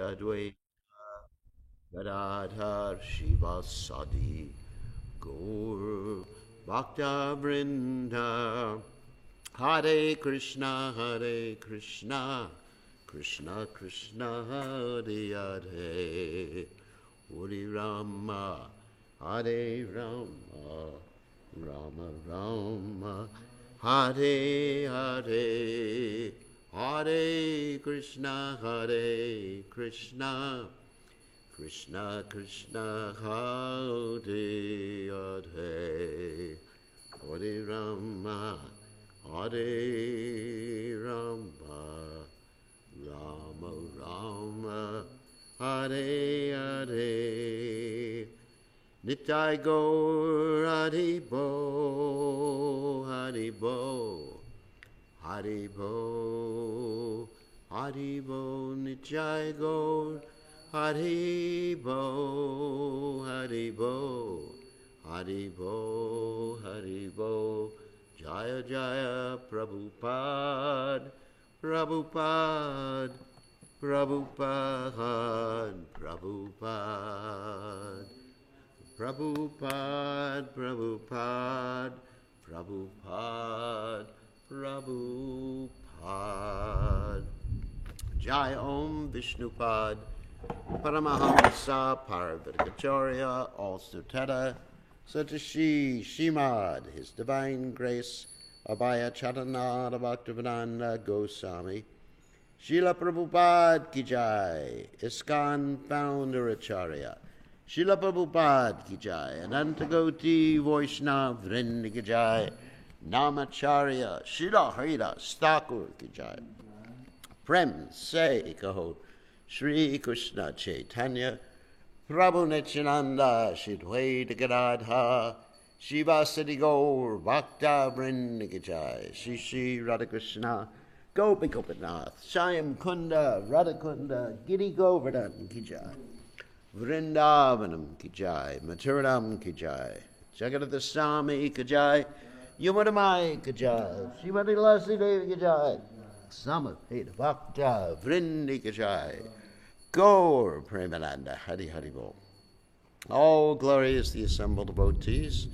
Advaita Gadadhar Shivasadi Gaur Bhakta Vrinda Hare Krishna, Krishna Krishna, Hare Hare, Hare Rama, Hare Rama, Rama Rama, Hare Hare, Hare Krishna, Krishna Krishna, Hare Hare, Hare Rama, Hare Rama, Rama Rama, Hare Hare. Nitai Gaur Haribo, Haribo, Haribo, Haribo, Nitai Gaur Haribo, Haribo, Haribo, Haribo. Jaya Jaya Prabhupada, Prabhupada, Prabhupada, Prabhupada, Prabhupada, Prabhupada, Prabhupada, Prabhupada. Jai Om Vishnupad, Paramahamsa Parvadakacharya, all Suteta, Satashi Shimad, His Divine Grace, Abhaya Charanada Bhaktivedanta Goswami, Srila Prabhupada Ki Jai, ISKCON Founder Acharya, Srila Prabhupada Ki Jai, Anantagoti Vaishnav Vrinda Ki Jai, Namacharya, Srila Haridas Thakur Ki Jai, Prem Se Kaho, Shri Krishna Chaitanya, Prabhu Nityananda, Shidwaita Gadadha, Shivasati Gaur, Bhakta Vrinda Ki Jai, Shri Shri Radhakrishna, Gopi Gopinath, Shyam Kunda, Radhakunda, Giri Govardhan Ki Jai, Vrindavanam Ki Jai, Mathuram Ki Jai, Jagadadha Swami Ki Jai, Yamunamai Ki Jai, Shrimati Lassi Devi Ki Jai, Samadhita Bhakta Vrinda Ki Jai, Gaur Premananda, Hari Hari Bol. All glory is the assembled devotees.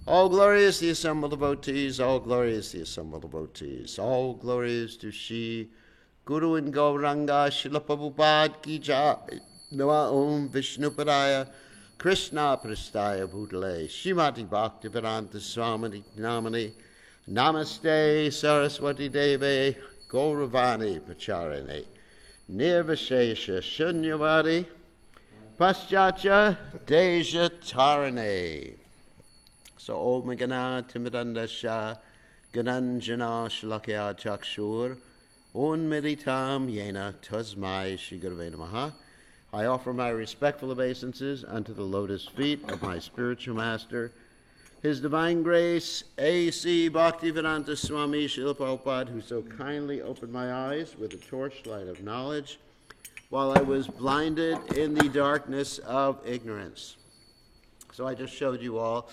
All glory is the assembled devotees. All glory is the assembled devotees. All glory is to Shri Guru and Gauranga Srila Prabhupada Ki Jai. Nama Om Vishnupadaya Krishna Prastaya Bhutale Srimati Bhaktivedanta Swami Namani Namaste Saraswati Deve Gauravani Pacharane Nirvashesha Shunyavadi Paschatya Deja Tarane. So Om Gana Timidandasha Gananjana Shlakya Chakshur Unmeditam Yena Tasmai Shri Gurave Namaha. I offer my respectful obeisances unto the lotus feet of my spiritual master, His Divine Grace, A.C. Bhaktivedanta Swami Srila Prabhupada, who so kindly opened my eyes with a torchlight of knowledge while I was blinded in the darkness of ignorance. So I just showed you all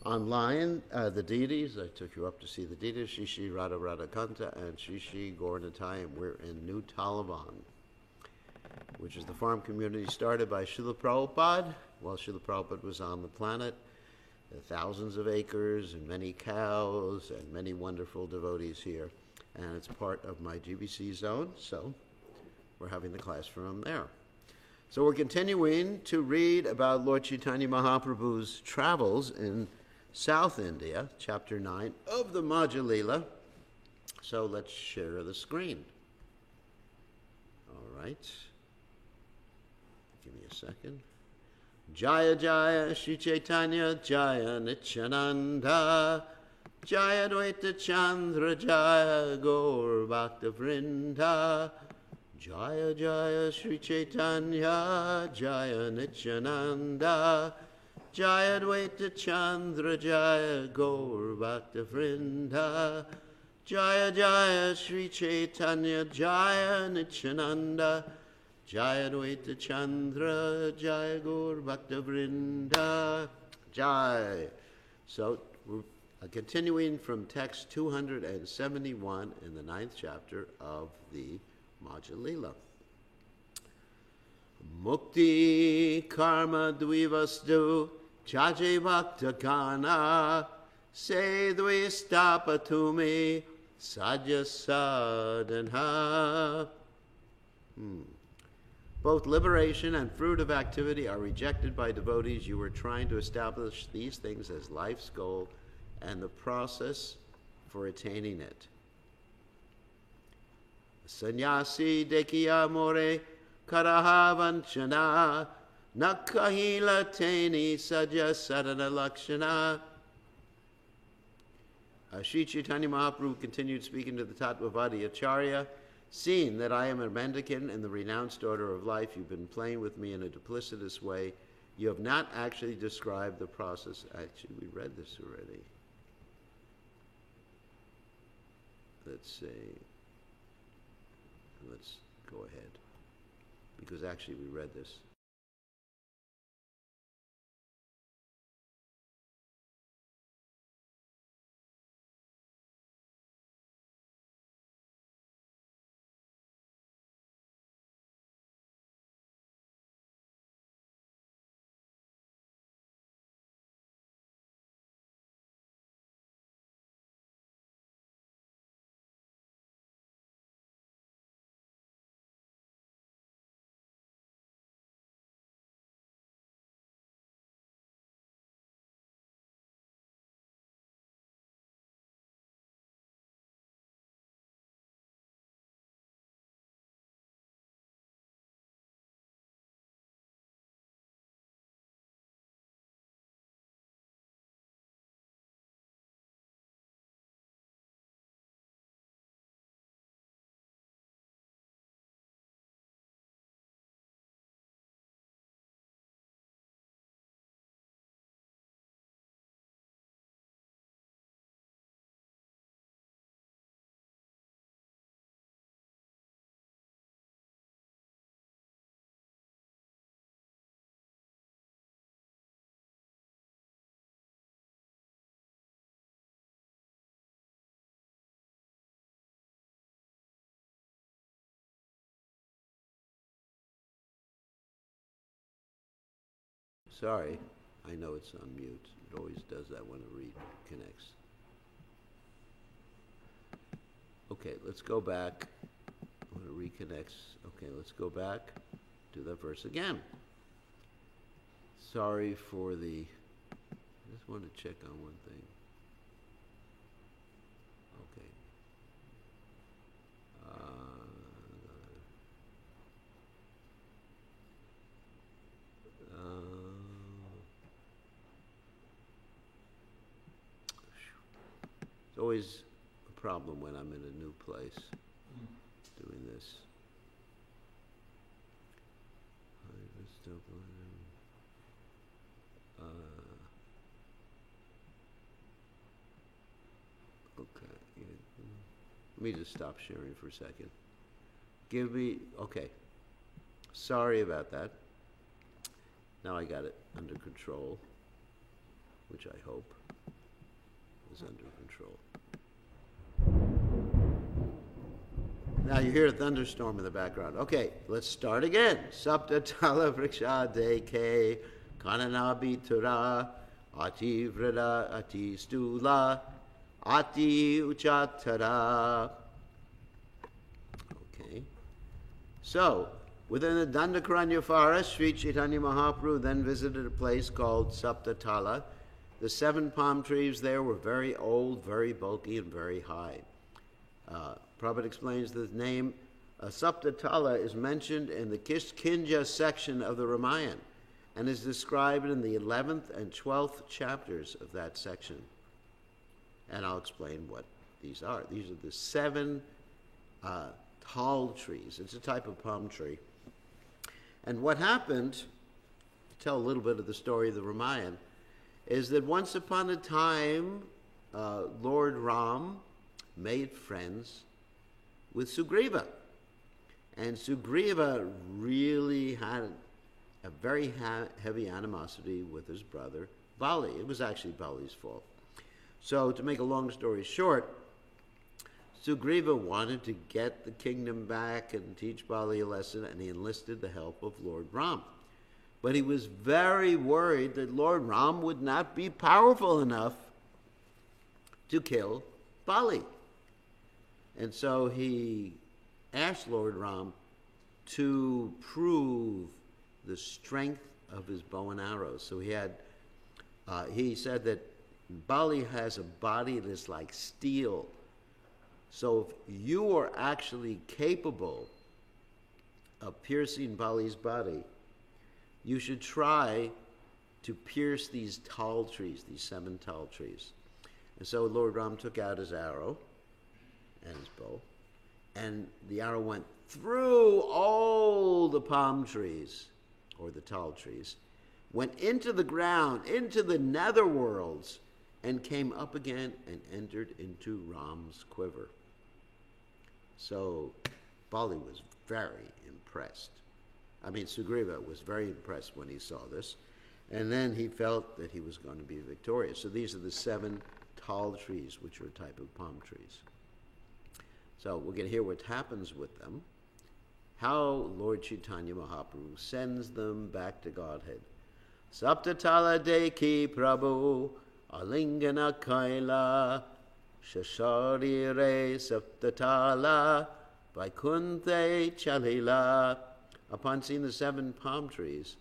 online the deities. I took you up to see the deities, Shri Shri Radha Radhakanta and Shri Shri Gauranatai, and we're in New Talavan, which is the farm community started by Srila Prabhupada while Srila Prabhupada was on the planet. Thousands of acres and many cows and many wonderful devotees here. And it's part of my GBC zone, so we're having the class from there. So we're continuing to read about Lord Chaitanya Mahaprabhu's travels in South India, chapter 9 of the Madhya Lila. So let's share the screen. All right. Give me a second. Jaya Jaya Shri Chaitanya Jaya Nityananda Jaya Dvaita Chandra Jaya Gaur Bhakta Vrinda Jaya Jaya Shri Chaitanya Jaya Nityananda Jaya Dvaita Chandra Jaya Gaur Bhakta Vrinda Jaya Jaya Shri Chaitanya Jaya Nityananda Jaya Dvaita Chandra, Jaya Gaur Bhakta Vrinda, Jai. So we're continuing from text 271 in the 9th chapter of the Madhya Lila. Mukti karma dvivastu chaje bhakta kana se dvistapatumi sadhya sadhana. Both liberation and fruit of activity are rejected by devotees. You are trying to establish these things as life's goal and the process for attaining it. Sannyasi dekhiya more karaha vanchana nakahila teni sadhya sadhana lakshana. Sri Chaitanya Mahaprabhu continued speaking to the Tattvavadi Acharya. Seeing that I am a mendicant in the renounced order of life, you've been playing with me in a duplicitous way. You have not actually described the process. Actually, we read this already. Let's see. Let's go ahead. Because actually we read this. Sorry, I know it's on mute. It always does that when a read connects. Okay, let's go back. When it reconnects, okay, let's go back. Do that verse again. Sorry for the... I just want to check on one thing. Okay. It's always a problem when I'm in a new place doing this. Okay. Let me just stop sharing for a second. Okay. Sorry about that. Now I got it under control, which I hope is under control. Now you hear a thunderstorm in the background. Okay, let's start again. Sapta tala vriksha deke kananabi tura ati vrida ati stula ati uchatara. Okay. So, within the Dandakaranya forest, Sri Chaitanya Mahaprabhu then visited a place called Saptatala. The 7 palm trees there were very old, very bulky, and very high. Prabhupada explains that the name Saptatala is mentioned in the Kishkinja section of the Ramayana and is described in the 11th and 12th chapters of that section. And I'll explain what these are. These are the 7 tall trees. It's a type of palm tree. And what happened, to tell a little bit of the story of the Ramayana, is that once upon a time, Lord Ram made friends with Sugriva. And Sugriva really had a very heavy animosity with his brother Bali. It was actually Bali's fault. So to make a long story short, Sugriva wanted to get the kingdom back and teach Bali a lesson, and he enlisted the help of Lord Ram. But he was very worried that Lord Ram would not be powerful enough to kill Bali. And so he asked Lord Ram to prove the strength of his bow and arrows. So he said that Bali has a body that is like steel. So if you are actually capable of piercing Bali's body, you should try to pierce these tall trees, these 7 tall trees. And so Lord Ram took out his arrow and his bow, and the arrow went through all the palm trees, or the tall trees, went into the ground, into the netherworlds, and came up again and entered into Ram's quiver. So Bali was very impressed. Sugriva was very impressed when he saw this. And then he felt that he was going to be victorious. So these are the 7 tall trees, which are a type of palm trees. So we're going to hear what happens with them, how Lord Chaitanya Mahaprabhu sends them back to Godhead. Saptatala Deki Prabhu Alingana Kaila Shasharire Saptatala Vaikunthe Chalila. Upon seeing the 7 palm trees,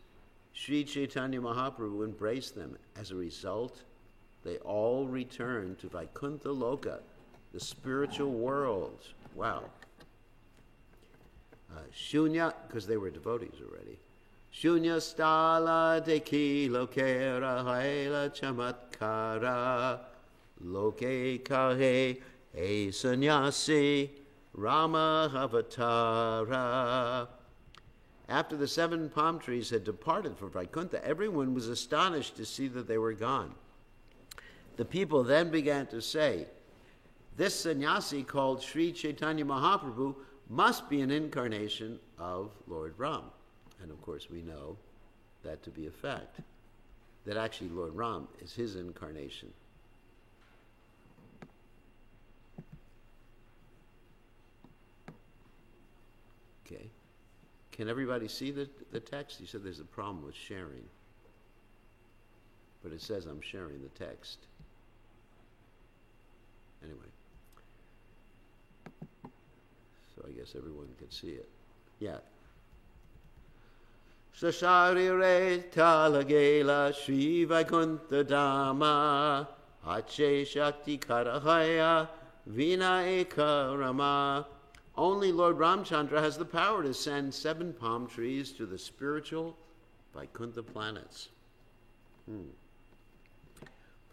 Sri Chaitanya Mahaprabhu embraced them. As a result, they all returned to Vaikuntha Loka, the spiritual world. Wow. Shunya, because they were devotees already. Shunya stala deki lokera haila chamatkara loke kahe e sannyasi Rama avatara. After the 7 palm trees had departed for Vaikuntha, everyone was astonished to see that they were gone. The people then began to say, this sannyasi called Sri Chaitanya Mahaprabhu must be an incarnation of Lord Ram. And of course we know that to be a fact, that actually Lord Ram is his incarnation. Okay. Can everybody see the text? You said there's a problem with sharing. But it says I'm sharing the text. Anyway. So I guess everyone could see it. Yeah. Sasharire talagela Sri Vaikuntha Dhamma Ache Shakti Karahaya Vinaeka Rama. Only Lord Ramchandra has the power to send 7 palm trees to the spiritual Vaikuntha planets.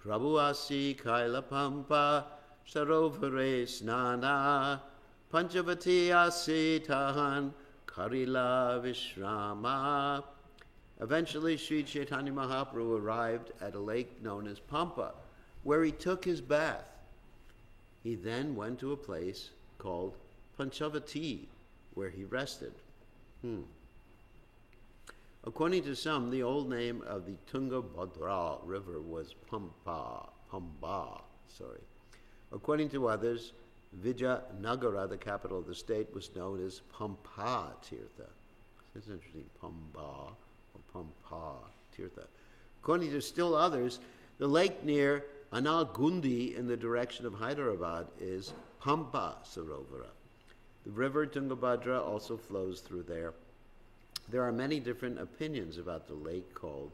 Prabhu Asi Kaila Pampa Sarovare Snana Panchavati Asi Tahan Karila Vishrama. Eventually, Sri Chaitanya Mahaprabhu arrived at a lake known as Pampa, where he took his bath. He then went to a place called Panchavati, where he rested. According to some, the old name of the Tungabhadra river was Pamba. According to others, Vijayanagara, the capital of the state, was known as Pampa Tirtha. That's interesting, Pamba or Pampa Tirtha. According to still others, the lake near Analgundi in the direction of Hyderabad is Pampa Sarovara. The river Tungabhadra also flows through there. There are many different opinions about the lake called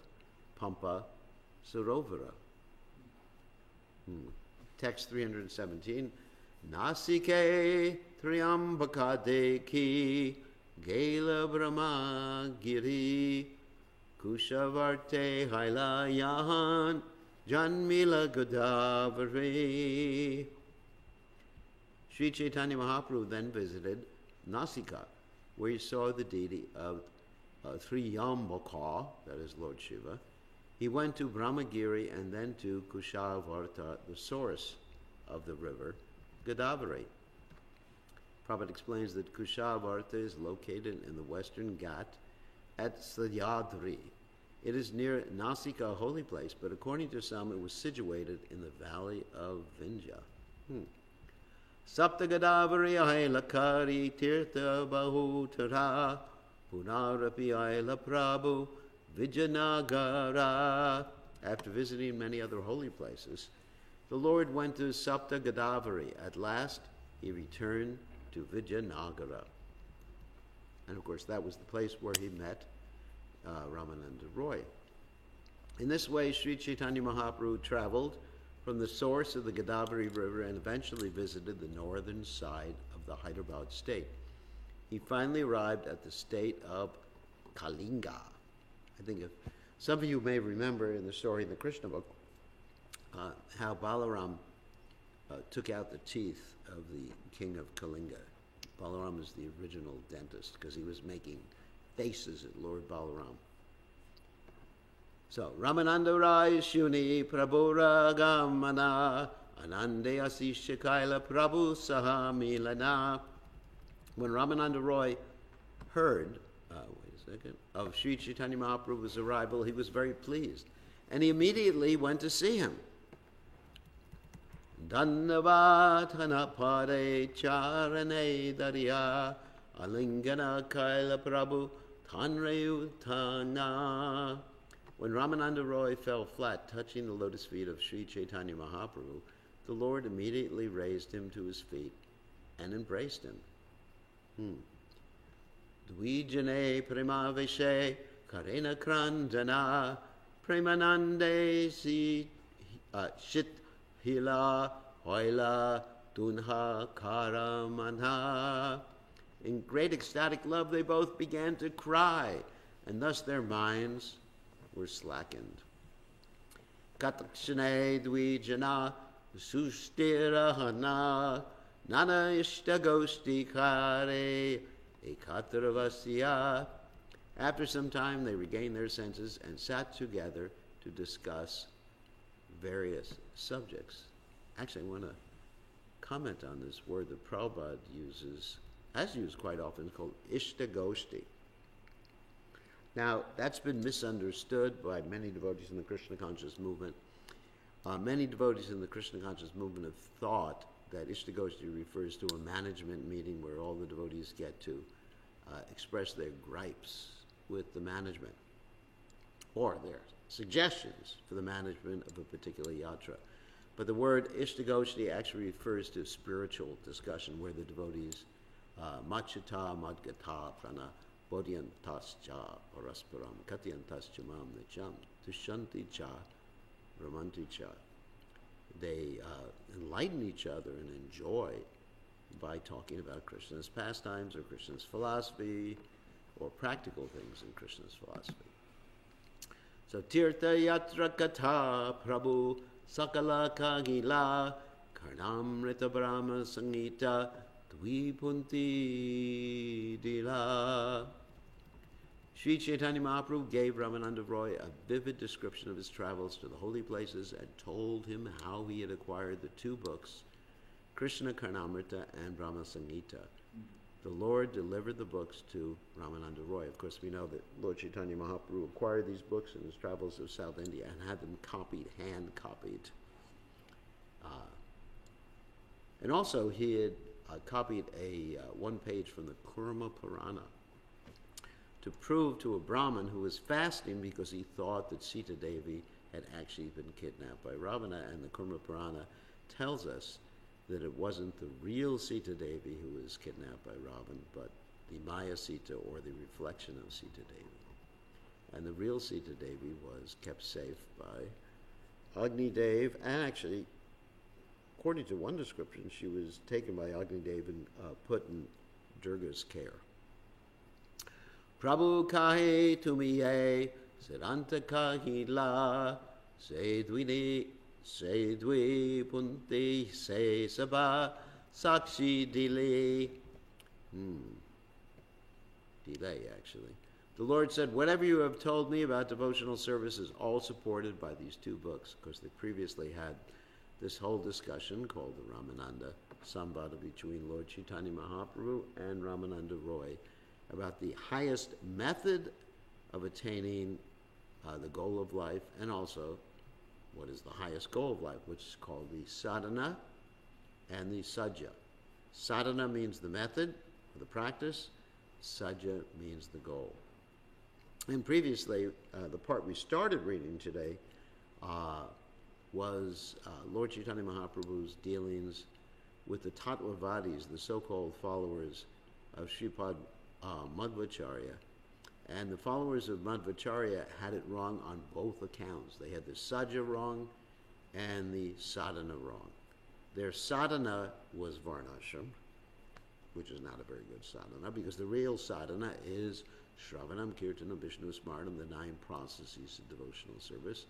Pampa Sarovara. Text 317. Nasike Triambaka Deki Gela Brahma Giri Kushavarte Haila Yahan Janmila Godavari. Sri Chaitanya Mahaprabhu then visited Nasika, where he saw the deity of Triyambaka, that is Lord Shiva. He went to Brahmagiri and then to Kushavarta, the source of the river Godavari. Prabhupada explains that Kushavarta is located in the western Ghat at Sahyadri. It is near Nasika, a holy place, but according to some, it was situated in the valley of Vindhya. Saptagadavari Aila Kari Tirtha Bahutara Punarapi Aila Prabhu Vijayanagara. After visiting many other holy places, the Lord went to Sapta Godavari. At last, he returned to Vijayanagara. And of course, that was the place where he met Ramananda Roy. In this way, Sri Chaitanya Mahaprabhu traveled from the source of the Godavari River and eventually visited the northern side of the Hyderabad state. He finally arrived at the state of Kalinga. I think if some of you may remember in the story in the Krishna book how Balaram took out the teeth of the king of Kalinga. Balaram is the original dentist because he was making faces at Lord Balaram. So, Ramananda Rai Shuni Prabhu Ragamana Anande Asisha Kaila Prabhu Saha Milana. When Ramananda Roy heard of Sri Chaitanya Mahaprabhu's arrival, he was very pleased. And he immediately went to see him. Dandavatana Pade Charane Dariya Alingana Kaila Prabhu Tanrayutana. When Ramananda Roy fell flat, touching the lotus feet of Sri Chaitanya Mahaprabhu, the Lord immediately raised him to his feet and embraced him. Dvijane Premaveshe Karena Krandana Premanande Shit Hila Hoila Dunha Karamana. In great ecstatic love, they both began to cry, and thus their minds were slackened. Katakshane Dvijana Sustirahana Nana Ishtagosti Kare Ekatravasya. After some time, they regained their senses and sat together to discuss various subjects. Actually, I want to comment on this word that Prabhupada uses, has used quite often, called Ishtagoshti. Now, that's been misunderstood by many devotees in the Krishna conscious movement. Many devotees in the Krishna conscious movement have thought that Ishtagoshti refers to a management meeting where all the devotees get to express their gripes with the management or their suggestions for the management of a particular yatra. But the word Ishtagoshti actually refers to spiritual discussion where the devotees Machita Madgata Prana Bodhyantascha Parasparam Katyantascha Mam Nicham Tushanti Cha Ramanti Cha. They enlighten each other and enjoy by talking about Krishna's pastimes or Krishna's philosophy or practical things in Krishna's philosophy. So Tirtha Yatra Katha Prabhu Sakala Kagila Karnamrita Brahma Sangita Dvipunti Dila. Sri Chaitanya Mahaprabhu gave Ramananda Roy a vivid description of his travels to the holy places and told him how he had acquired the two books, Krishna Karnamrita and Brahma Sangita. The Lord delivered the books to Ramananda Roy. Of course, we know that Lord Chaitanya Mahaprabhu acquired these books in his travels of South India and had them copied, hand-copied. And also, he had copied a one page from the Kurma Purana to prove to a Brahmin who was fasting because he thought that Sita Devi had actually been kidnapped by Ravana, and the Kurma Purana tells us that it wasn't the real Sita Devi who was kidnapped by Ravan, but the Maya Sita, or the reflection of Sita Devi. And the real Sita Devi was kept safe by Agni Dev, and actually, according to one description, she was taken by Agni Dev and put in Durga's care. Prabhu kahe tumiye Siranta kahila Se dwi punti se sabha sakshi delay. Delay, actually. The Lord said, whatever you have told me about devotional service is all supported by these two books. Of course, they previously had this whole discussion called the Ramananda Samvada between Lord Chaitanya Mahaprabhu and Ramananda Roy about the highest method of attaining the goal of life, and also what is the highest goal of life, which is called the sadhana and the sajja. Sadhana means the method, the practice. Saja means the goal. And previously, the part we started reading today was Lord Chaitanya Mahaprabhu's dealings with the Tattvavadis, the so-called followers of Sripad Madhvacharya. And the followers of Madhvacharya had it wrong on both accounts. They had the Saja wrong and the Sadhana wrong. Their sadhana was Varnashram, which is not a very good sadhana, because the real sadhana is Shravanam, Kirtanam, Vishnu Smartam, the 9 processes of devotional service.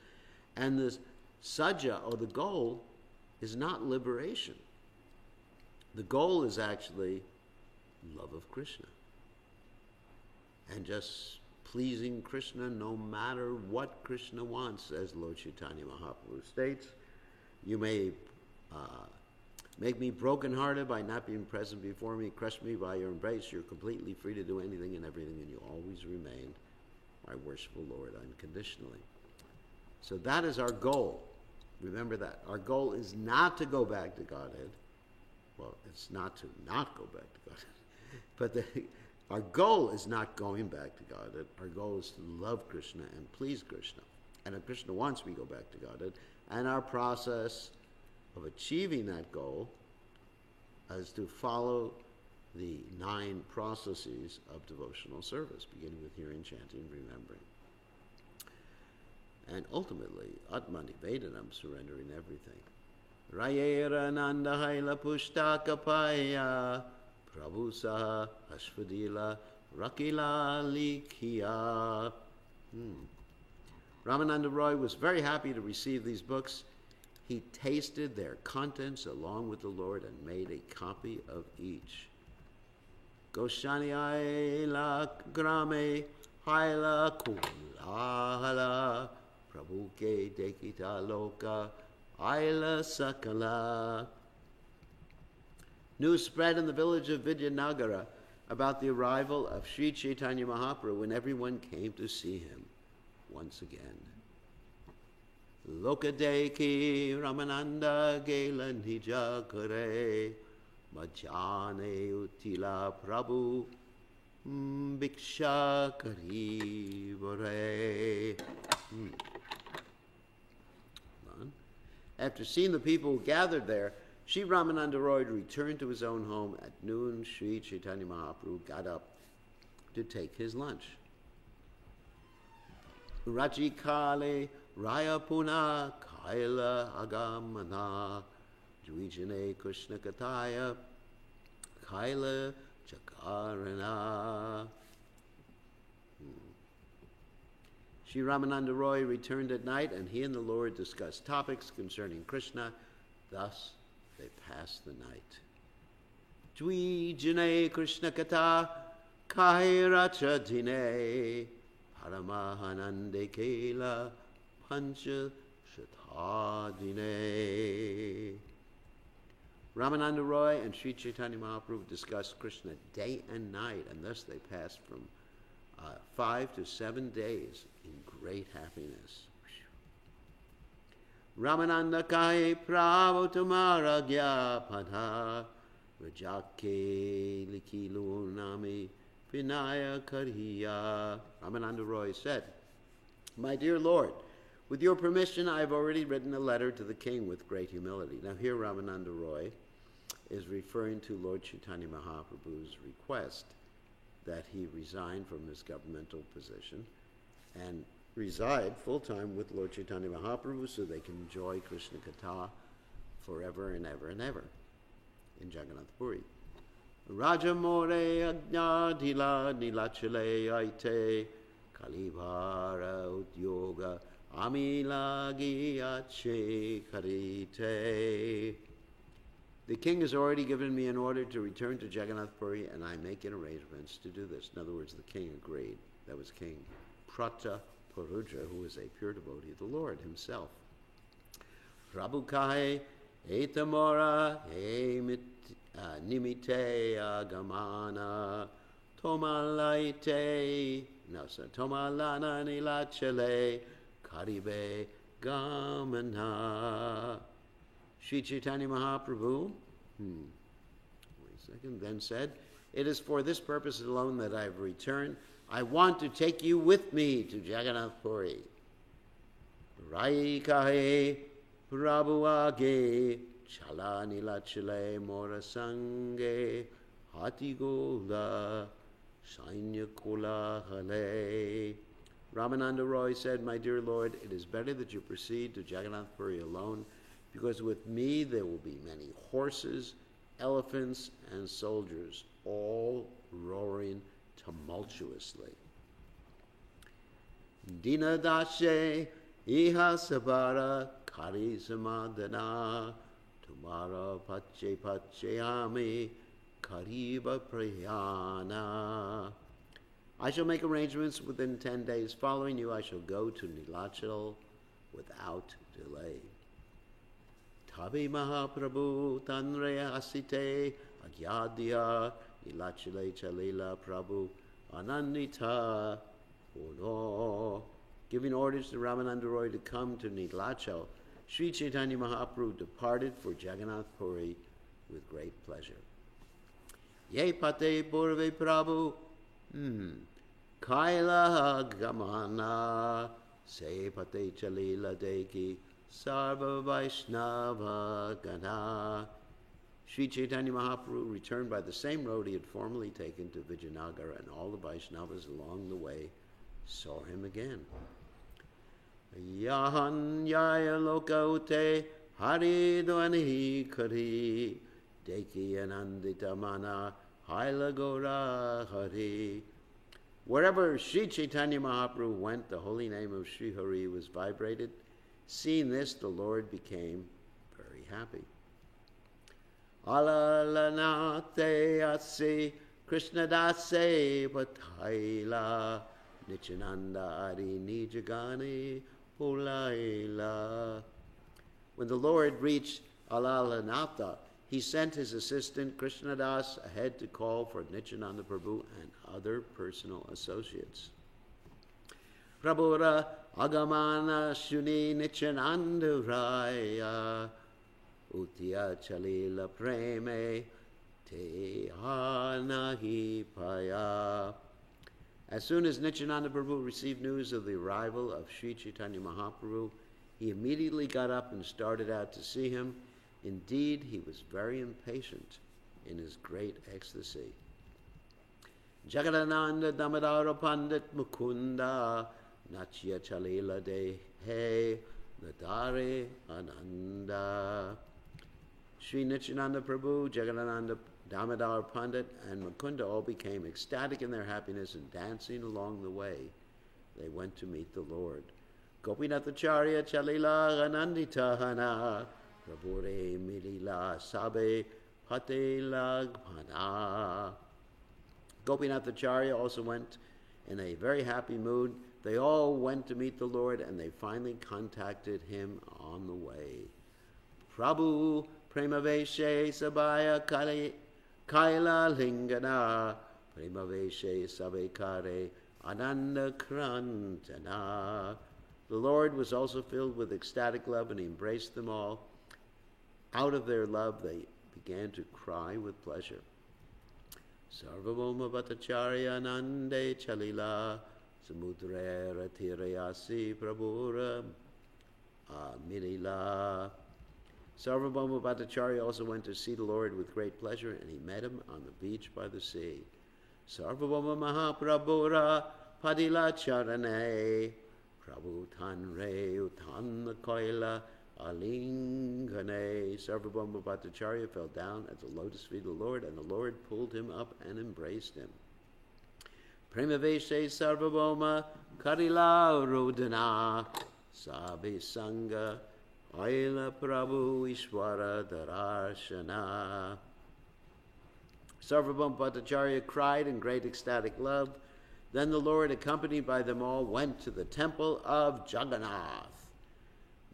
And the Saja, or the goal, is not liberation. The goal is actually love of Krishna. And just pleasing Krishna no matter what Krishna wants, as Lord Chaitanya Mahaprabhu states. You may make me brokenhearted by not being present before me, crush me by your embrace. You're completely free to do anything and everything, and you always remain my worshipful Lord unconditionally. So that is our goal. Remember that. Our goal is not to go back to Godhead. Well, it's not to not go back to Godhead. But our goal is not going back to Godhead. Our goal is to love Krishna and please Krishna. And if Krishna wants, we go back to Godhead. And our process of achieving that goal is to follow the 9 processes of devotional service, beginning with hearing, chanting, remembering. And ultimately, Atmani Vedanam, surrendering everything. Rayera Nanda Haila Pushtakapaya Prabhu Saha Ashvadila Rakila Likhiya. Ramananda Roy was very happy to receive these books. He tasted their contents along with the Lord and made a copy of each. Goshani Aila Grame Haila Kulahala Prabhu Ke Dekita Loka Aila Sakala. News spread in the village of Vidyanagara about the arrival of Sri Chaitanya Mahaprabhu, and everyone came to see him once again. Lokadeki Ramananda Gela Nija Kare Majane Utila Prabhu Bhiksha Kari Vare. After seeing the people gathered there, Sri Ramananda Roy returned to his own home. At noon, Sri Chaitanya Mahaprabhu got up to take his lunch. Rajikale Raya Puna Kaila Agamana Dvijane Krishna Kataya Kaila Chakarana. Sri Ramananda Roy returned at night, and he and the Lord discussed topics concerning Krishna. Thus, they passed the night. Dvijane Krishna Kata Kairacha Dine Paramahanande Kela Pancha Shatadine. Ramananda Roy and Sri Chaitanya Mahaprabhu discussed Krishna day and night, and thus they passed from 5 to 7 days in great happiness. Ramananda Kai Prabhu Tumara Gyapana Rajake Likilu Nami Vinaya Kariya. Ramananda Roy said, "My dear Lord, with your permission, I have already written a letter to the king with great humility." Now here Ramananda Roy is referring to Lord Chaitanya Mahaprabhu's request that he resign from his governmental position and reside full-time with Lord Chaitanya Mahaprabhu so they can enjoy Krishna Katha forever and ever and ever in Jagannath Puri. Raja more ajna dhila nilachale aite kalibhara udyoga amilagi ache karite. The king has already given me an order to return to Jagannath Puri, and I'm making arrangements to do this. In other words, the king agreed. That was King Prataparudra, who was a pure devotee of the Lord himself. Prabhu kai etamora nimite agamana tomalaite tomalana nilachale karibe gamana. Sri Chaitanya Mahaprabhu, Second then said, "It is for this purpose alone that I have returned. I want to take you with me to Jagannath Puri." Rai kahe Prabhu age chala nilachale mora sange hati gola sainya kola hale. Ramananda Roy said, "My dear Lord, it is better that you proceed to Jagannath Puri alone, because with me there will be many horses, elephants, and soldiers, all roaring tumultuously." Dina dashe iha sabara kari samadana tumara pache pacheyami kariba prayana. I shall make arrangements within 10 days. Following you, I shall go to Nilachal without delay. Tabi Mahaprabhu Tanre Asite Agyadya Nilachale Chalila Prabhu Anandita Uno. Giving orders to Ramananda Roy to come to Nilachal, Sri Chaitanya Mahaprabhu departed for Jagannath Puri with great pleasure. Ye Pate Purve Prabhu Kaila Gamana Se Pate Chalila Deki Sarva Vaishnava Gana. Sri Chaitanya Mahaprabhu returned by the same road he had formerly taken to Vijayanagar, and all the Vaishnavas along the way saw him again. Yahan Yaya Loka Ute Hari Dwani Kari Deki Anandita Mana Haila Gora Hari. Wherever Sri Chaitanya Mahaprabhu went, the holy name of Sri Hari was vibrated. Seeing this, the Lord became very happy. Alalanate Asi Krishna Dase Bataila Nityananda Adi Nijagani Pulaila. When the Lord reached Alalanatha, he sent his assistant Krishnadas ahead to call for Nityananda Prabhu and other personal associates. Prabhura Agamana Shuni Nityananda Raya Utya Chalila Preme Tehanahi Paya. As soon as Nityananda Prabhu received news of the arrival of Sri Chaitanya Mahaprabhu, he immediately got up and started out to see him. Indeed, he was very impatient in his great ecstasy. Jagadananda Damadara Pandit Mukunda Nachya Chalila Dehe Nadare Ananda. Sri Nityananda Prabhu, Jagadananda Damodar Pandit, and Mukunda all became ecstatic in their happiness, and dancing along the way, they went to meet the Lord. Gopinathacharya Chalila Ananditahana Prabhure Milila Sabe Pate Lagbhana. Gopinathacharya also went in a very happy mood. They all went to meet the Lord, and they finally contacted him on the way. Prabhu Premaveshe Sabaya Kaila Lingana Premaveshe Sabekare Ananda Krantana. The Lord was also filled with ecstatic love, and he embraced them all. Out of their love, they began to cry with pleasure. Sarvabhauma Bhattacharya Nande Chalila Samudre Ratirayasi Prabhura Milila. Sarvabhauma Bhattacharya also went to see the Lord with great pleasure, and he met him on the beach by the sea. Sarvabhauma Mahaprabhura Padila Charane Prabhu Tanre Utanna Koila Alingane. Sarvabhauma Bhattacharya fell down at the lotus feet of the Lord, and the Lord pulled him up and embraced him. Premaveshe Sarvabhauma Karila Rodana Sabi Sangha Aila Prabhu Ishwara Darashana. Sarvabhauma Bhattacharya cried in great ecstatic love. Then the Lord, accompanied by them all, went to the temple of Jagannath.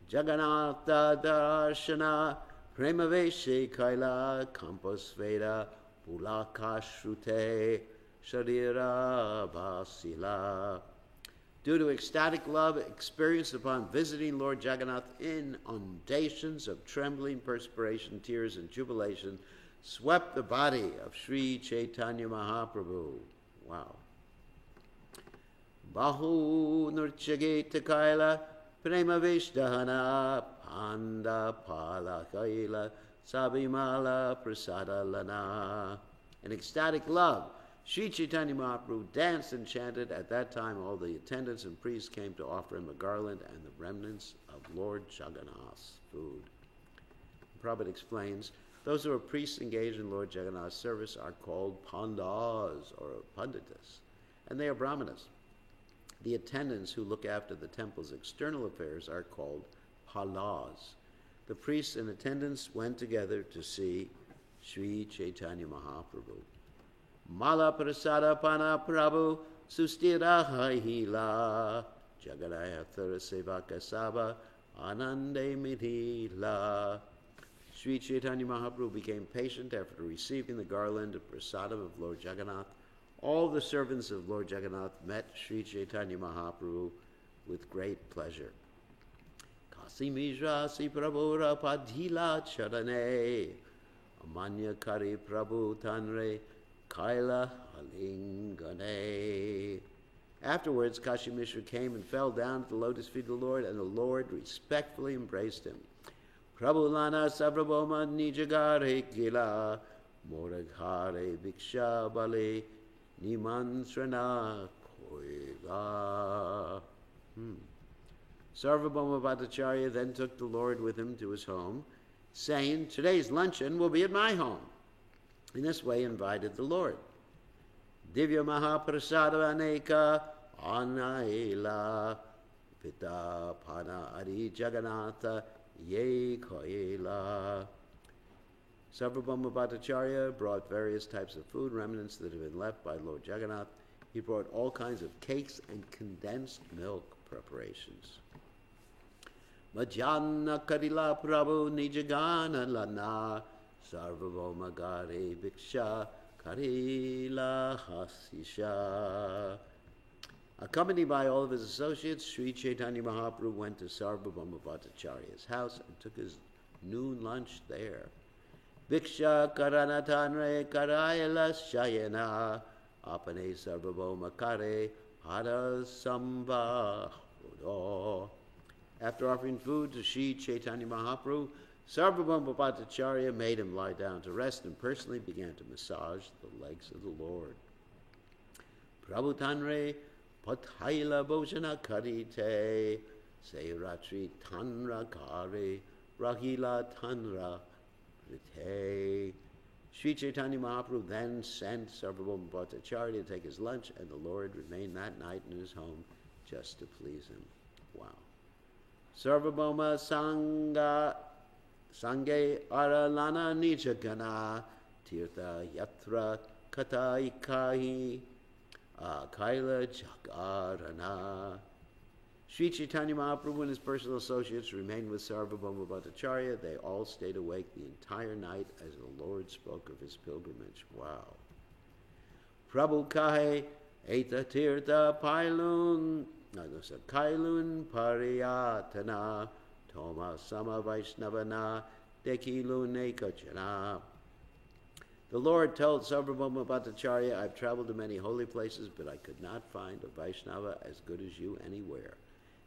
Jagannatha Darshana Premaveshe Kaila Kampasveda Pulakashrute Sharira Vasila. Due to ecstatic love experienced upon visiting Lord Jagannath, inundations of trembling, perspiration, tears, and jubilation swept the body of Sri Chaitanya Mahaprabhu. Wow. Bahu Nurchageta Kaila Prema Vishdhana Panda Pala Kaila Sabimala Prasada Lana. In ecstatic love, Sri Chaitanya Mahaprabhu danced and chanted. At that time, all the attendants and priests came to offer him a garland and the remnants of Lord Jagannath's food. Prabhupada explains, those who are priests engaged in Lord Jagannath's service are called pandas or panditas, and they are brahmanas. The attendants who look after the temple's external affairs are called palas. The priests and attendants went together to see Sri Chaitanya Mahaprabhu. Mala prasada pana prabhu sustira hila jagadaya sevaka saba anande midhila. Sri Chaitanya Mahaprabhu became patient after receiving the garland of prasadam of Lord Jagannath. All the servants of Lord Jagannath met Sri Chaitanya Mahaprabhu with great pleasure. Kasi Mishra Si Prabhura Padhila Charane Amanya Kari Prabhu Tanre Kaila Halingane. Afterwards, Kashi Mishra came and fell down at the lotus feet of the Lord, and the Lord respectfully embraced him. Prabhu Lana Sabrabhoma Nijagare Gila Moraghare Bhiksha Bale Nimantrana Koila. Sarvabhauma Bhattacharya then took the Lord with him to his home, saying, today's luncheon will be at my home. In this way, invited the Lord. Divya Mahaprasada Aneka Anaila Pita Pana Adi Jagannatha Ye Koila. Sarvabhauma Bhattacharya brought various types of food remnants that had been left by Lord Jagannath. He brought all kinds of cakes and condensed milk preparations. Majana Karila Prabhu Nijagana Lana Sarvabhauma Gare Bhiksha Karila Hasisha. Accompanied by all of his associates, Sri Chaitanya Mahaprabhu went to Sarvabhauma Bhattacharya's house and took his noon lunch there. Bhiksha Karanatanre Karayala Shayana Apane Sarvabhauma Kare Hara Sambhahudo. After offering food to Sri Chaitanya Mahaprabhu, Sarvabhauma Bhattacharya made him lie down to rest and personally began to massage the legs of the Lord. Prabhu Tanre Pathaila Bhojana Karite Seiratri Tanra Kare Rahila Tanra Rite. Sri Chaitanya Mahaprabhu then sent Sarvabhauma Bhattacharya to take his lunch, and the Lord remained that night in his home just to please him. Wow. Sarvabhauma Sange Aralana Nijagana Tirtha Yatra Kataikahi Kaila Jagarana. Sri Chaitanya Mahaprabhu and his personal associates remained with Sarvabhauma Bhattacharya. They all stayed awake the entire night as the Lord spoke of his pilgrimage. Wow. Prabhu Kahe Eta Tirtha Pailun Kailun Pariyatana Toma Sama Vaishnavana Dekilun Ekachana. The Lord told Sarvabhauma Bhattacharya, I've traveled to many holy places, but I could not find a Vaishnava as good as you anywhere.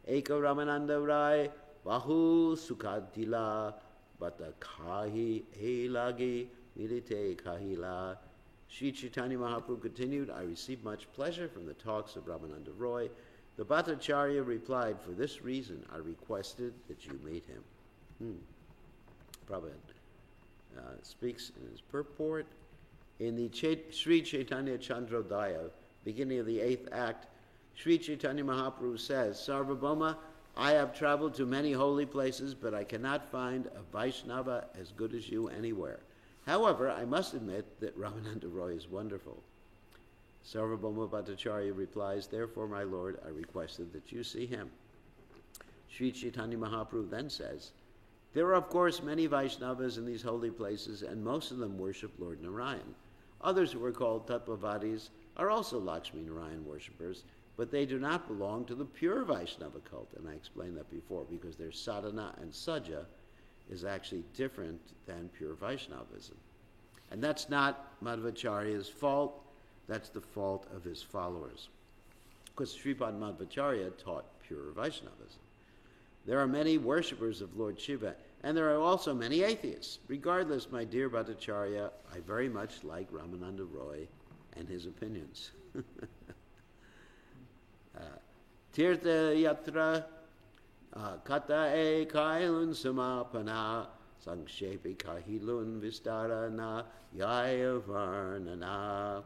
Eka Ramananda Rai Bahu Sukadila Bata Kahi Elagi Milite Kahila. Sri Chaitanya Mahaprabhu continued, I received much pleasure from the talks of Ramananda Roy. The Bhattacharya replied, for this reason I requested that you meet him. Prabhupada speaks in his purport. In the Sri Chaitanya Chandrodaya, beginning of the 8th act, Sri Chaitanya Mahaprabhu says, Sarvabhauma, I have traveled to many holy places, but I cannot find a Vaishnava as good as you anywhere. However, I must admit that Ramananda Roy is wonderful. Sarvabhauma Bhattacharya replies, therefore, my Lord, I requested that you see him. Sri Chaitanya Mahaprabhu then says, there are, of course, many Vaishnavas in these holy places, and most of them worship Lord Narayan. Others who are called Tattvavadis are also Lakshmi Narayan worshippers, but they do not belong to the pure Vaishnava cult. And I explained that before, because their sadhana and saja is actually different than pure Vaishnavism. And that's not Madhvacharya's fault, that's the fault of his followers. Because Sripad Madhvacharya taught pure Vaishnavism. There are many worshippers of Lord Shiva, and there are also many atheists. Regardless, my dear Bhattacharya, I very much like Ramananda Roy and his opinions. Tirtha Yatra Kata E Kailun Samapana Sangshepi Kahilun Vistarana Yaya Varnana.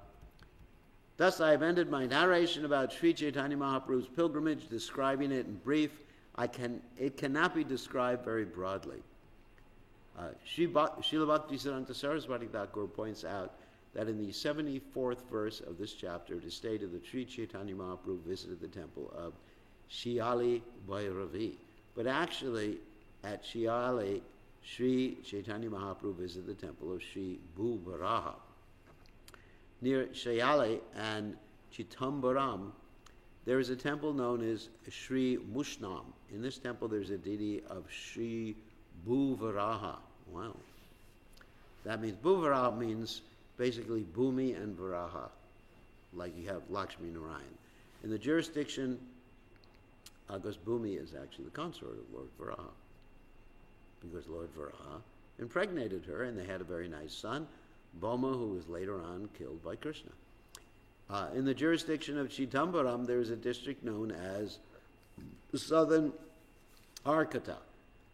Thus I have ended my narration about Sri Chaitanya Mahaprabhu's pilgrimage, describing it in brief. It cannot be described very broadly. Srila Bhaktisiddhanta Saraswati Thakur points out that in the 74th verse of this chapter it is stated that Sri Chaitanya Mahaprabhu visited the temple of Shiali Bhairavi. But actually, at Shiali, Sri Chaitanya Mahaprabhu visited the temple of Sri Bhuvaraha. Near Shiali and Chittambaram, there is a temple known as Sri Mushnam. In this temple, there's a deity of Sri Bhuvaraha. Wow. That means, Bhuvaraha means basically Bhumi and Varaha, like you have Lakshmi Narayan. In the jurisdiction, because Bhumi is actually the consort of Lord Varaha, because Lord Varaha impregnated her, and they had a very nice son, Bhoma, who was later on killed by Krishna. In the jurisdiction of Chittambaram, there is a district known as the southern Arcata.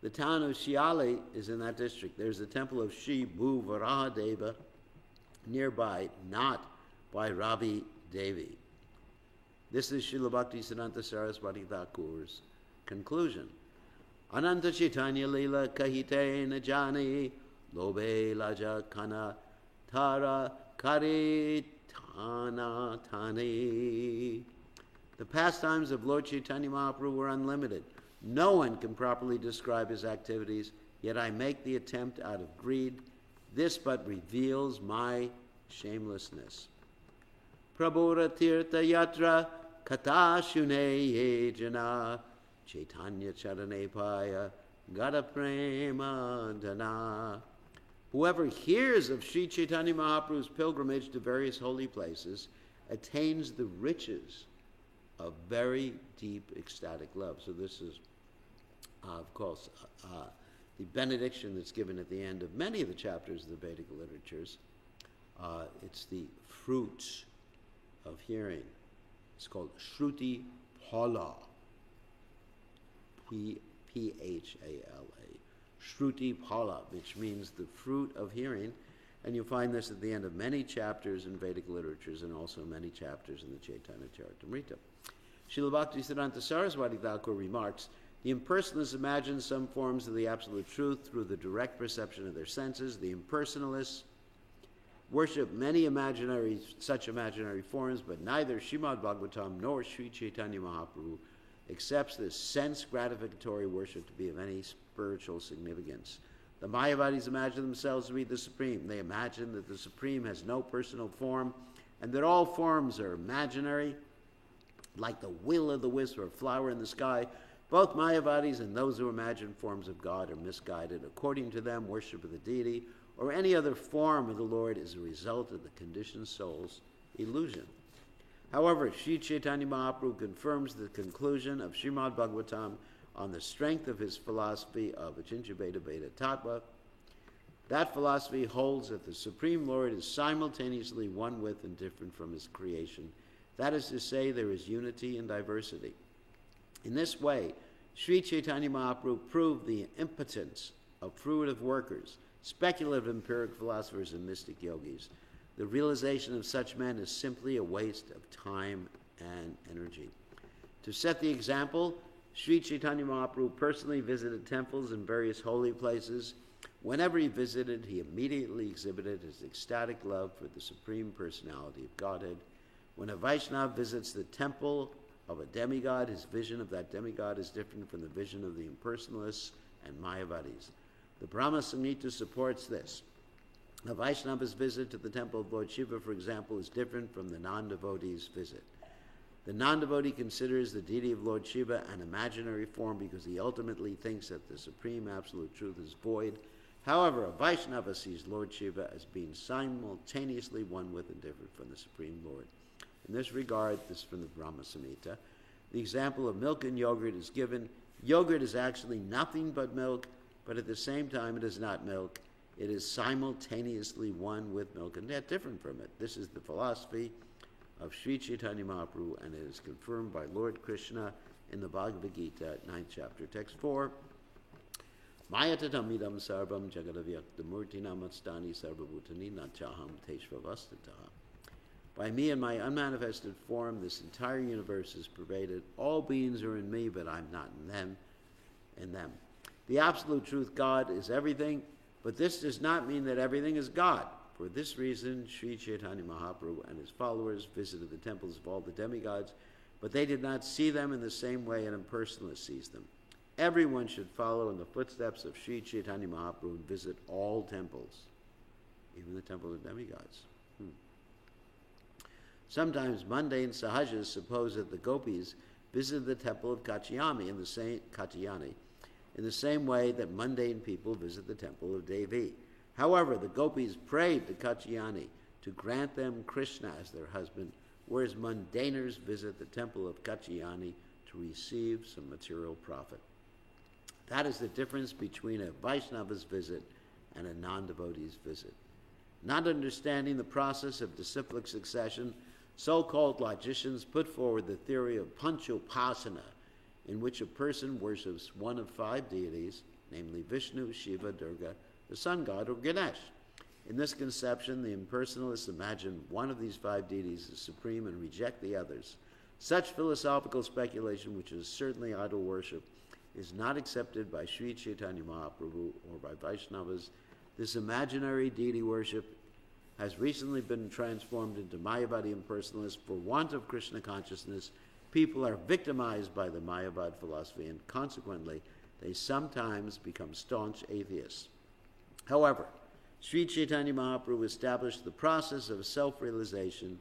The town of Shiali is in that district. There's a temple of Shri Bhuvaraha Deva nearby, not by Ravi Devi. This is Srila Bhaktisiddhanta Saraswati Thakur's conclusion. Ananta Chaitanya Lila Kahite Najani Lobe Laja Kana Tara Kari Tana Tani. The pastimes of Lord Chaitanya Mahaprabhu were unlimited. No one can properly describe his activities, yet I make the attempt out of greed. This but reveals my shamelessness. Prabhura Tirtha Yatra Kata Shune Yejana Chaitanya Charane Paya Gata Prema Dana. Whoever hears of Sri Chaitanya Mahaprabhu's pilgrimage to various holy places attains the riches of very deep ecstatic love. So this is, of course, the benediction that's given at the end of many of the chapters of the Vedic literatures. It's the fruits of hearing. It's called Shruti Phala. P-H-A-L-A. Shruti Phala, which means the fruit of hearing. And you'll find this at the end of many chapters in Vedic literatures and also many chapters in the Chaitanya Charitamrita. Srila Bhaktisiddhanta Saraswati Thakur remarks, the impersonalists imagine some forms of the absolute truth through the direct perception of their senses. The impersonalists worship many such imaginary forms, but neither Srimad Bhagavatam nor Sri Chaitanya Mahaprabhu accepts this sense-gratificatory worship to be of any spiritual significance. The Mayavadis imagine themselves to be the Supreme. They imagine that the Supreme has no personal form and that all forms are imaginary, like the will-o'-the-wisp or flower in the sky. Both Mayavadis and those who imagine forms of God are misguided. According to them, worship of the deity or any other form of the Lord is a result of the conditioned soul's illusion. However, Sri Chaitanya Mahaprabhu confirms the conclusion of Srimad Bhagavatam on the strength of his philosophy of Achintya Bheda Bheda Tattva. That philosophy holds that the Supreme Lord is simultaneously one with and different from his creation. That is to say, there is unity and diversity. In this way, Sri Chaitanya Mahaprabhu proved the impotence of fruitive workers, speculative empiric philosophers, and mystic yogis. The realization of such men is simply a waste of time and energy. To set the example, Sri Chaitanya Mahaprabhu personally visited temples and various holy places. Whenever he visited, he immediately exhibited his ecstatic love for the Supreme Personality of Godhead. When a Vaishnava visits the temple of a demigod, his vision of that demigod is different from the vision of the impersonalists and Mayavadis. The Brahma Samhita supports this. A Vaishnava's visit to the temple of Lord Shiva, for example, is different from the non-devotee's visit. The non-devotee considers the deity of Lord Shiva an imaginary form because he ultimately thinks that the supreme absolute truth is void. However, a Vaishnava sees Lord Shiva as being simultaneously one with and different from the Supreme Lord. In this regard, this is from the Brahma Samhita, the example of milk and yogurt is given. Yogurt is actually nothing but milk, but at the same time it is not milk. It is simultaneously one with milk and yet different from it. This is the philosophy of Sri Chaitanya Mahaprabhu, and it is confirmed by Lord Krishna in the Bhagavad Gita, 9th chapter, text 4. Mayatatamidam sarvam jagadavyaktamurti namatstani sarvabhutani nachaham teshvavastataha. By me and my unmanifested form, this entire universe is pervaded. All beings are in me, but I'm not in them. The absolute truth, God, is everything, but this does not mean that everything is God. For this reason, Sri Chaitanya Mahaprabhu and his followers visited the temples of all the demigods, but they did not see them in the same way an impersonalist sees them. Everyone should follow in the footsteps of Sri Chaitanya Mahaprabhu and visit all temples, even the temple of demigods. Sometimes mundane sahajas suppose that the gopis visited the temple of Katyayani in the same way that mundane people visit the temple of Devi. However, the gopis prayed to Katyayani to grant them Krishna as their husband, whereas mundaners visit the temple of Katyayani to receive some material profit. That is the difference between a Vaishnava's visit and a non-devotee's visit. Not understanding the process of disciplic succession, so-called logicians put forward the theory of Panchopasana, in which a person worships one of 5 deities, namely Vishnu, Shiva, Durga, the sun god, or Ganesh. In this conception, the impersonalists imagine one of these 5 deities as supreme and reject the others. Such philosophical speculation, which is certainly idol worship, is not accepted by Sri Chaitanya Mahaprabhu or by Vaishnavas. This imaginary deity worship has recently been transformed into Mayavadi impersonalists. For want of Krishna consciousness, people are victimized by the Mayavad philosophy, and consequently, they sometimes become staunch atheists. However, Sri Chaitanya Mahaprabhu established the process of self-realization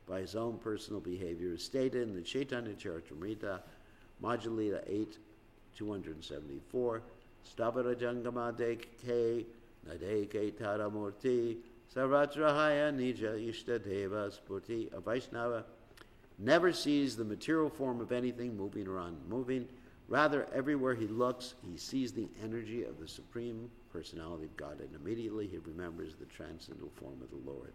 by his own personal behavior, as stated in the Chaitanya Charitamrita, Madhya-lila 8, 274, Stavara Jangama Deke Nadeke Taramurti Sarvatrahaya Nija Ishtadeva Spurti. A Vaishnava never sees the material form of anything moving or unmoving. Rather, everywhere he looks, he sees the energy of the Supreme Personality of God, and immediately he remembers the transcendental form of the Lord.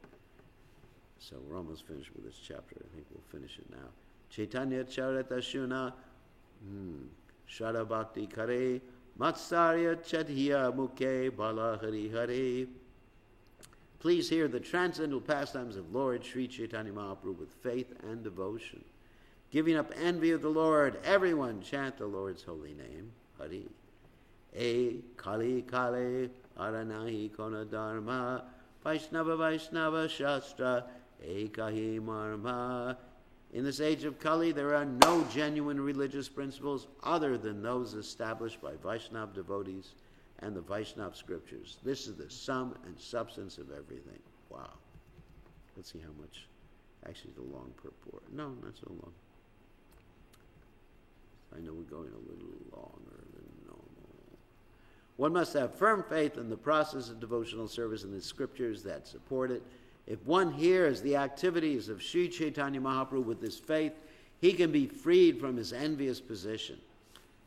So we're almost finished with this chapter. I think we'll finish it now. Chaitanya Charita Shuna Shara Bhakti Kare Matsarya Chadhiya Mukhe Bala Hari Hari. Please hear the transcendental pastimes of Lord Sri Chaitanya Mahaprabhu with faith and devotion. Giving up envy of the Lord, everyone chant the Lord's holy name, Hari. E Kali Kale Aranahi Kona Dharma Vaishnava Vaishnava Shastra Ekahi Marma. In this age of Kali, there are no genuine religious principles other than those established by Vaishnava devotees and the Vaishnava scriptures. This is the sum and substance of everything. Wow. Let's see how much. Actually, the long purport. No, not so long. I know we're going a little longer than normal. One must have firm faith in the process of devotional service and the scriptures that support it. If one hears the activities of Sri Chaitanya Mahaprabhu with this faith, he can be freed from his envious position.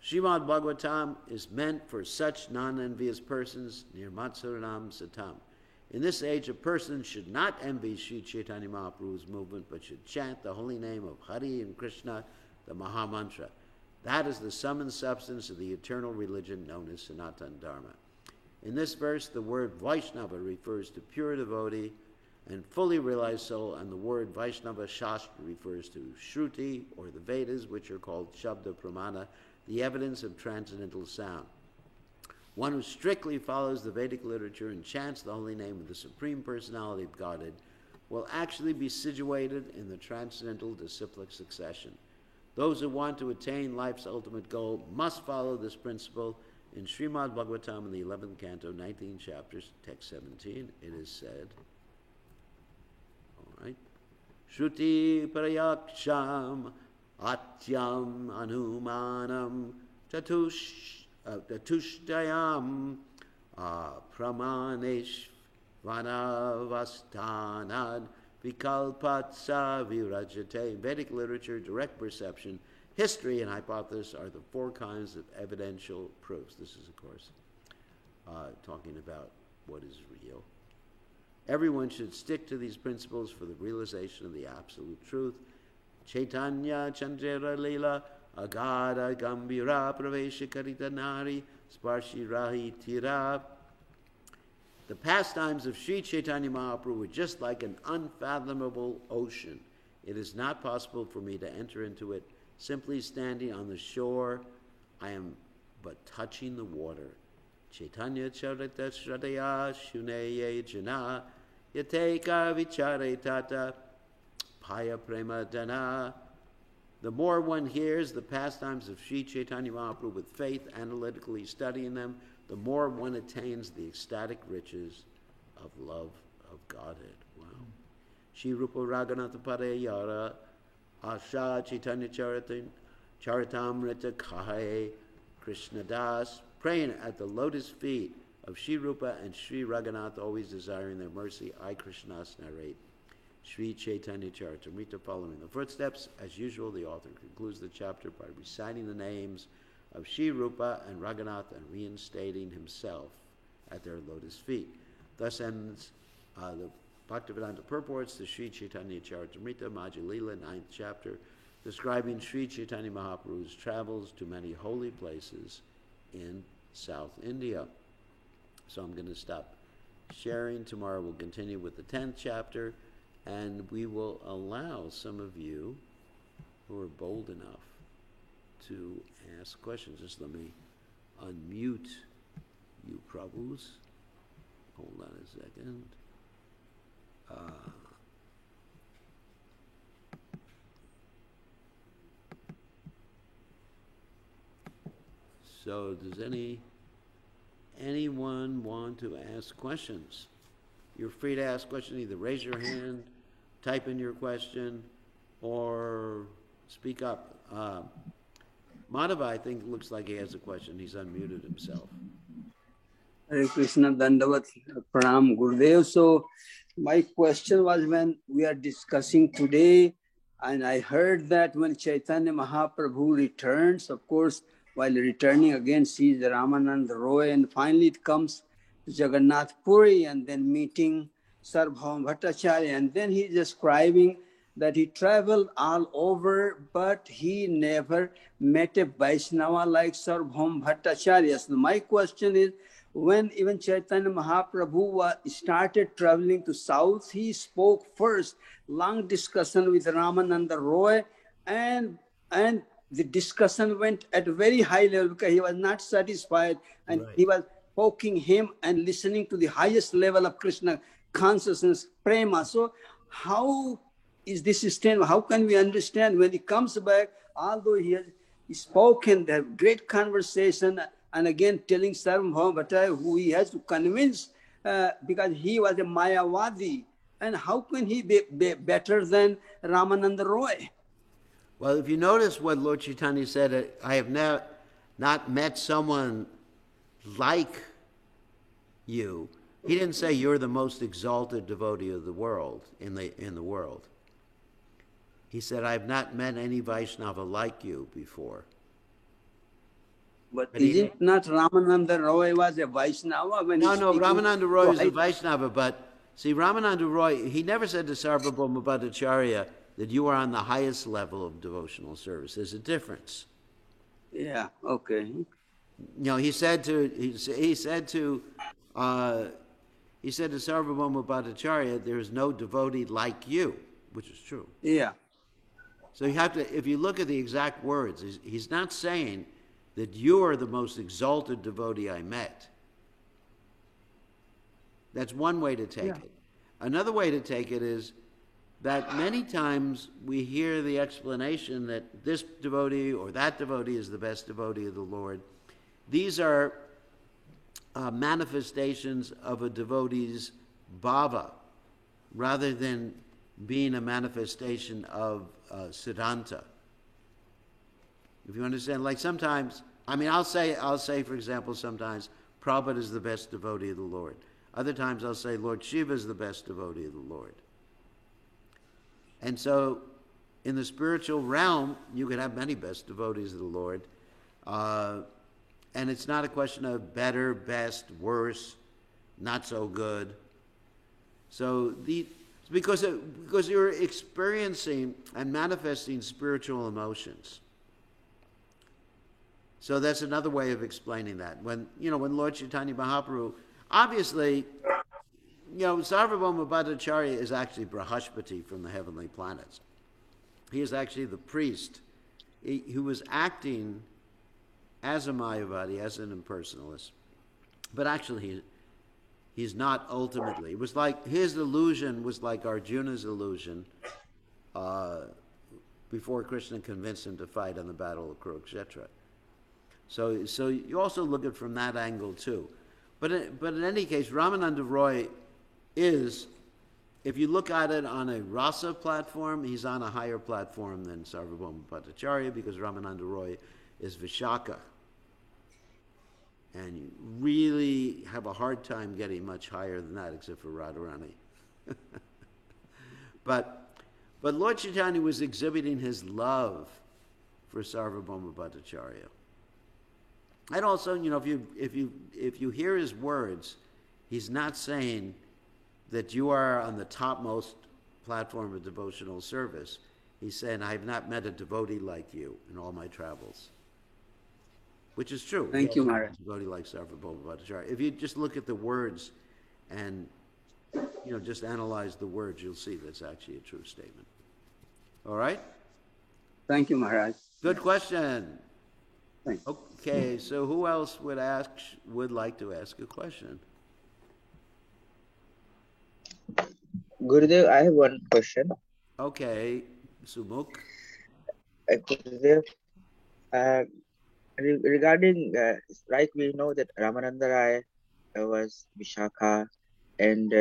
Srimad Bhagavatam is meant for such non-envious persons, Nirmatsaranam Satam. In this age, a person should not envy Sri Chaitanya Mahaprabhu's movement, but should chant the holy name of Hari and Krishna, the Mahamantra. That is the sum and substance of the eternal religion known as Sanatana Dharma. In this verse, the word Vaishnava refers to pure devotee and fully realized soul, and the word Vaishnava Shastra refers to Shruti, or the Vedas, which are called Shabda Pramana, the evidence of transcendental sound. One who strictly follows the Vedic literature and chants the holy name of the Supreme Personality of Godhead will actually be situated in the transcendental disciplic succession. Those who want to attain life's ultimate goal must follow this principle. In Srimad Bhagavatam in the 11th canto, 19 chapters, text 17, it is said, all right, Shruti Parayaksham Atyam Anumanam Chatushtayam Pramanesh Vanavastanad Vikalpatsa Virajate. Vedic literature, direct perception, history, and hypothesis are the four kinds of evidential proofs. This is, of course, talking about what is real. Everyone should stick to these principles for the realization of the absolute truth. Chaitanya Chandra Leela Agada Gambira Praveshikarita Nari Sparshi Rahi Tira. The pastimes of Sri Chaitanya Mahaprabhu were just like an unfathomable ocean. It is not possible for me to enter into it. Simply standing on the shore, I am but touching the water. Chaitanya Charita Shradaya Shuneye Jana Yateka Vichare Tata Paya Prema Dana. The more one hears the pastimes of Sri Chaitanya Mahaprabhu with faith, analytically studying them, the more one attains the ecstatic riches of love of Godhead. Wow. Shri Rupa Raghunatha Parayara Asha Chaitanya Charitamrita Kahaye Krishna Das, praying at the lotus feet of Shri Rupa and Shri Raghunatha, always desiring their mercy, I Krishnas narrate Shri Chaitanya Charitamrita. Following the footsteps, as usual, the author concludes the chapter by reciting the names of Shri Rupa and Raghunatha and reinstating himself at their lotus feet. Thus ends the Bhaktivedanta purports to Shri Chaitanya Charitamrita, Madhya Lila, 9th chapter, describing Shri Chaitanya Mahaprabhu's travels to many holy places in South India. So I'm going to stop sharing. Tomorrow we'll continue with the 10th chapter, and we will allow some of you who are bold enough to ask questions. Just let me unmute you, Prabhus. Hold on a second. So does anyone want to ask questions? You're free to ask questions. Either raise your hand, type in your question, or speak up. Madhava, I think, looks like he has a question. He's unmuted himself. Hare Krishna, Dandavat, Pranam, Gurudev. So my question was, when we are discussing today, and I heard that when Chaitanya Mahaprabhu returns, of course, while returning again, sees Ramananda Roy, and finally it comes to Jagannath Puri, and then meeting Sarvabhauma Bhattacharya, and then he's describing that he traveled all over, but he never met a Vaishnava like Sarvabhauma Bhattacharya. So my question is, when even Chaitanya Mahaprabhu started traveling to south, he spoke first, long discussion with Ramananda Roy, and the discussion went at a very high level because he was not satisfied, and right. He was poking him and listening to the highest level of Krishna consciousness, prema. So how is this sustainable? How can we understand when he comes back, although he has spoken, they have great conversation, and again telling Sarvabhauma Bhattacharya who he has to convince because he was a Mayavadi, and how can he be better than Ramananda Roy? Well, if you notice what Lord Chaitanya said, I have not met someone like you. He didn't say you're the most exalted devotee of the world, in the world. He said, I have not met any Vaishnava like you before. But is it not Ramananda Roy was a Vaishnava? No, Ramananda Roy was a Vaishnava, but see, Ramananda Roy, he never said to Sarvabhauma Bhattacharya that you are on the highest level of devotional service. There's a difference. Yeah, okay. You know, he said to Sarvabhauma Bhattacharya, there is no devotee like you, which is true. Yeah. So you have to, if you look at the exact words, he's not saying that you are the most exalted devotee I met. That's one way to take it. Another way to take it is that many times we hear the explanation that this devotee or that devotee is the best devotee of the Lord. These are manifestations of a devotee's bhava, rather than being a manifestation of siddhanta. If you understand, like sometimes, I mean, I'll say, for example, sometimes Prabhupada is the best devotee of the Lord. Other times I'll say Lord Shiva is the best devotee of the Lord. And so in the spiritual realm, you can have many best devotees of the Lord. And it's not a question of better, best, worse, not so good. So because you're experiencing and manifesting spiritual emotions. So that's another way of explaining that. When Lord Chaitanya Mahaprabhu, obviously, Sarvabhauma Bhattacharya is actually Brahaspati from the heavenly planets. He is actually the priest who was acting as a Mayavadi, as an impersonalist. But actually, he's not ultimately. It was like his illusion was like Arjuna's illusion before Krishna convinced him to fight on the battle of Kurukshetra. So you also look at it from that angle too. But in any case, Ramananda Roy is, if you look at it on a rasa platform, he's on a higher platform than Sarvabhauma Bhattacharya because Ramananda Roy is Vishaka. And you really have a hard time getting much higher than that, except for Radharani. But Lord Chaitanya was exhibiting his love for Sarvabhauma Bhattacharya. And also, if you hear his words, he's not saying that you are on the topmost platform of devotional service. He's saying, I have not met a devotee like you in all my travels. Which is true. Thank you, Maharaj. A devotee like Sarvabhauma Bhattacharya. If you just look at the words and just analyze the words, you'll see that's actually a true statement. All right? Thank you, Maharaj. Good question. Thanks. Okay, so who else would like to ask a question? Gurudev, I have one question. Okay, Sumukh. Gurudev, regarding, like we know that Ramananda Rai was Vishaka and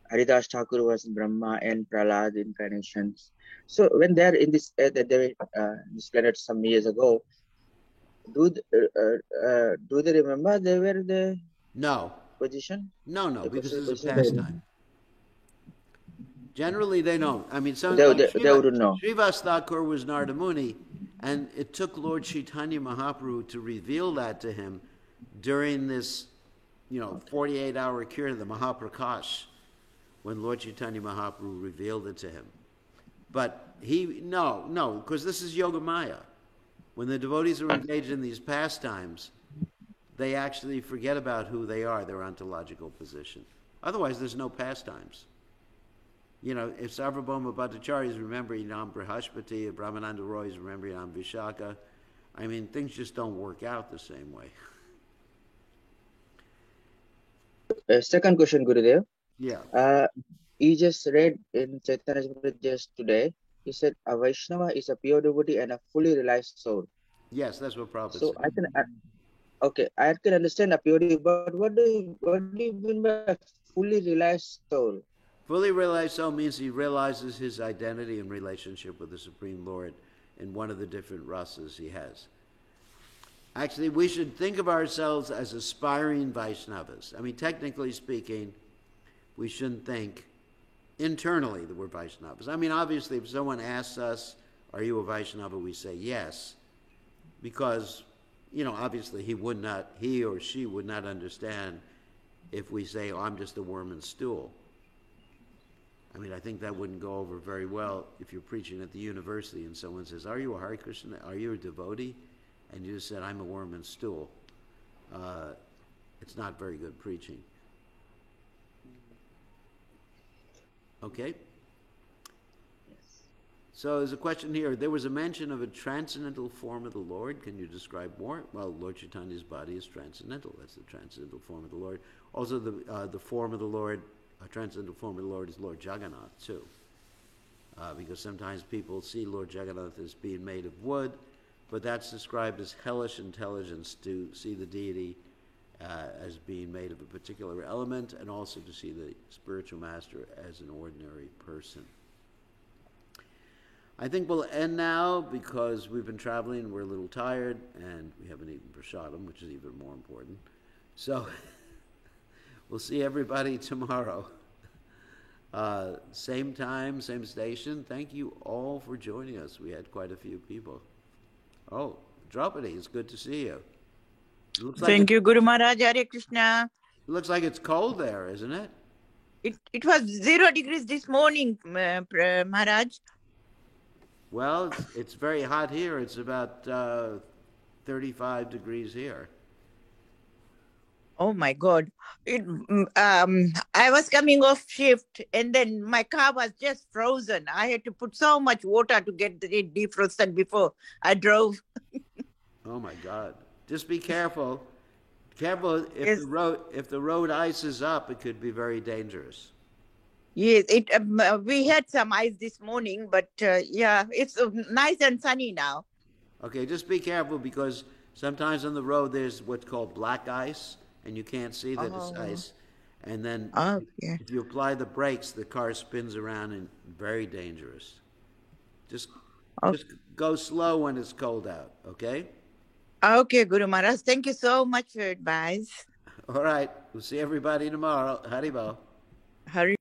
Haridas Thakur was Brahma and Prahlad incarnations. So when they're in this planet some years ago, do they remember they were the position? No, because it's a pastime. Generally, they don't. I mean, they wouldn't know. Srivas Thakur was Narada Muni, and it took Lord Chaitanya Mahaprabhu to reveal that to him during this, 48-hour kirtan, the Mahaprakash, when Lord Chaitanya Mahaprabhu revealed it to him. But no, because this is Yoga Maya. When the devotees are engaged in these pastimes, they actually forget about who they are, their ontological position. Otherwise, there's no pastimes. If Sarvabhauma Bhattacharya is remembering I'm Brahaspati, if Brahmananda Roy is remembering I'm Vishaka, I mean, things just don't work out the same way. Second question, Gurudev. Yeah. You just read in Chaitanya Charitamrita just today, he said a Vaishnava is a pure devotee and a fully realized soul. Yes, that's what Prabhupada So said. I can understand a pure devotee, but what do you mean by fully realized soul? Fully realized soul means he realizes his identity in relationship with the Supreme Lord in one of the different rasas he has. Actually, we should think of ourselves as aspiring Vaishnavas. I mean, technically speaking, we shouldn't think internally that we're Vaishnavas. I mean, obviously, if someone asks us, are you a Vaishnava, we say yes, because, obviously he or she would not understand if we say, oh, I'm just a worm and stool. I mean, I think that wouldn't go over very well if you're preaching at the university and someone says, are you a Hare Krishna? Are you a devotee? And you just said, I'm a worm and stool. It's not very good preaching. Okay? Yes. So there's a question here. There was a mention of a transcendental form of the Lord. Can you describe more? Well, Lord Chaitanya's body is transcendental. That's the transcendental form of the Lord. Also, the form of the Lord, a transcendental form of the Lord is Lord Jagannath, too. Because sometimes people see Lord Jagannath as being made of wood, but that's described as hellish intelligence to see the deity as being made of a particular element, and also to see the spiritual master as an ordinary person. I think we'll end now because we've been traveling, we're a little tired, and we haven't eaten prasadam, which is even more important. So we'll see everybody tomorrow. Same time, same station. Thank you all for joining us. We had quite a few people. Oh, Draupadi, it's good to see you. Thank you, Guru Maharaj. Hare Krishna. It looks like it's cold there, isn't it? It was 0 degrees this morning, Maharaj. Well, it's very hot here. It's about 35 degrees here. Oh my God. I was coming off shift and then my car was just frozen. I had to put so much water to get it defrosted before I drove. Oh my God. Just be careful. Careful if Yes. the road ices up, it could be very dangerous. Yes, we had some ice this morning, but yeah, it's nice and sunny now. Okay, just be careful because sometimes on the road there's what's called black ice and you can't see that it's Oh. ice. And then Okay. if you apply the brakes, the car spins around and very dangerous. Just Okay. just go slow when it's cold out, okay? Okay, Guru Maharaj. Thank you so much for your advice. All right. We'll see everybody tomorrow. Haribol. Hari